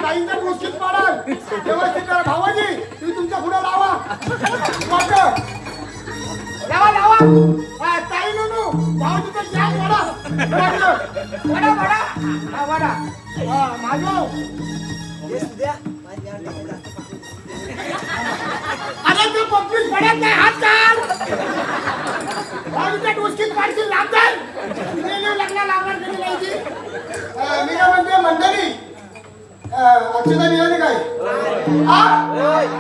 काहींचा मुश्किल पडाल व्यवस्थित करा भावाजी तुम्ही तुमच्या पुढे लावा लावा लावा ताई नू भाऊजीचा जाम वडा वडा वडा वडा माझो अरे तू पप्पीस पडत नाही हात काढ भाऊजीच्या मुश्किल पाडशील लागतात लग्न लागणार कधी नाही मी काय म्हणते मंडळी अक्षता मिळाली काय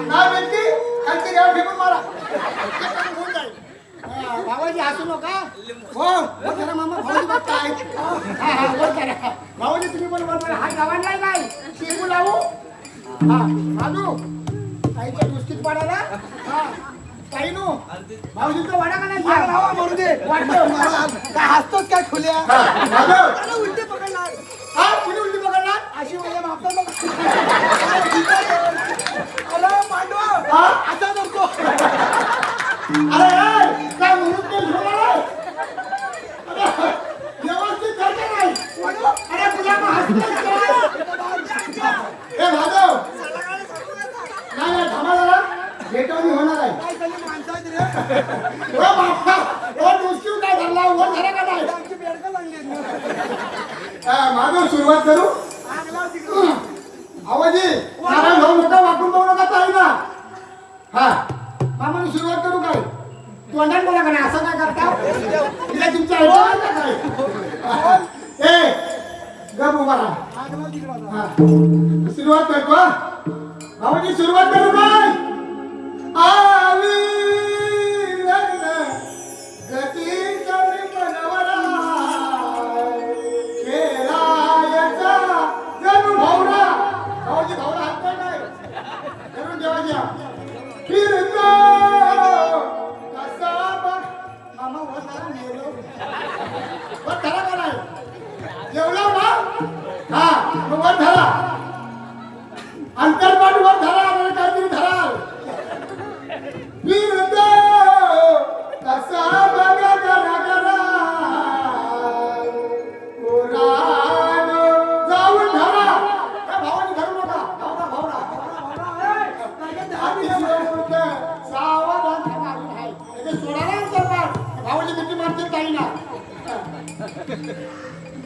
काय व्यक्ती खालची गाव फेकून मारा भावाजी हसू नका हो जरा मामा भाऊजी बघताय भाऊजी तुम्ही पण बरोबर हा गावात नाही काय शिकू लावू हा मानू आईच्या दुष्टीत पाडायला हा काही नो भाऊजीचा वाडा का नाही लावा म्हणून दे काय हसतोच काय खुल्या उलटे पकडणार हा कुणी उलटी पकडणार अशी म्हणजे मागतात अरे पांडवा हा असा करतो अरे काय म्हणून ते व्यवस्थित करते नाही अरे तुला हसतोच हे भाऊ नाही थांबा जरा भेटवणी होणार आहे काय धरला वर धरा का नाही माझं सुरुवात करू आवाजी नारायण भाऊ नका वाकून जाऊ नका ताई ना हा मामाने सुरुवात करू काय तोंडात बोला का नाही असं काय करता तिला तुमच्या ऐकलं काय ए गप उभा राहा सुरुवात करतो भाऊजी सुरुवात करू काय आली लग्न गती कमी मनवरा खेळायचा जणू भावना भाऊजी भावना हात पाय काय करून देवाच्या फिरतो कसा बघ मामा वर धरा नेलो वर धरा का नाही जेवलो ना हा मग वर धरा अंतरपाठ वर धरा आणि काहीतरी धरा फिरतो कसा बघा जरा जरा पुराण जाऊन धरा त्या भावाने धरू नका भावना भावना सावधान थांबा आहे सोडायला अंतरपाठ भावाची किती मारते काही ना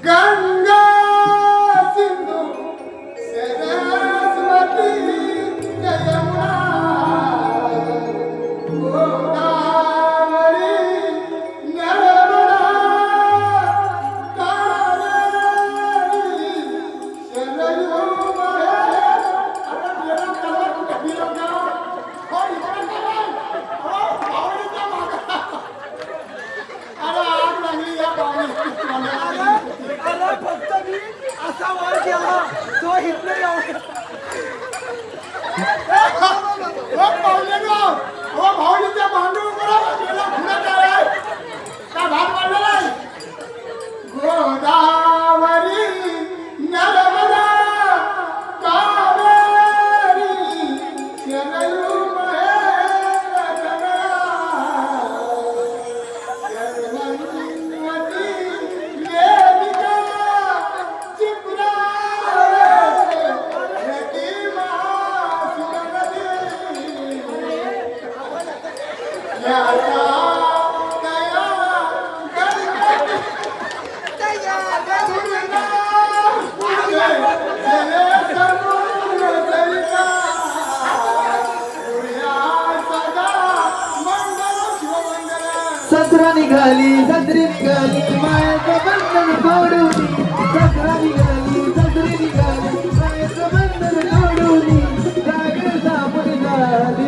गंगा सिंधू सरस्वती जयमुना गोदावरी नर्मदा कावेरी शरयू फक्त मी असा वर केला तो इथले भाऊजीच्या भांडू काय भाग वाढलेला आहे गोदावरी नर्मदा कावेरी शरयू ससरा निघाली ससरी निघाली मायाचं बंधन तोडून ससरा निघाली ससरी निघाली मायाचं बंधन तोडून जागे सापड झाली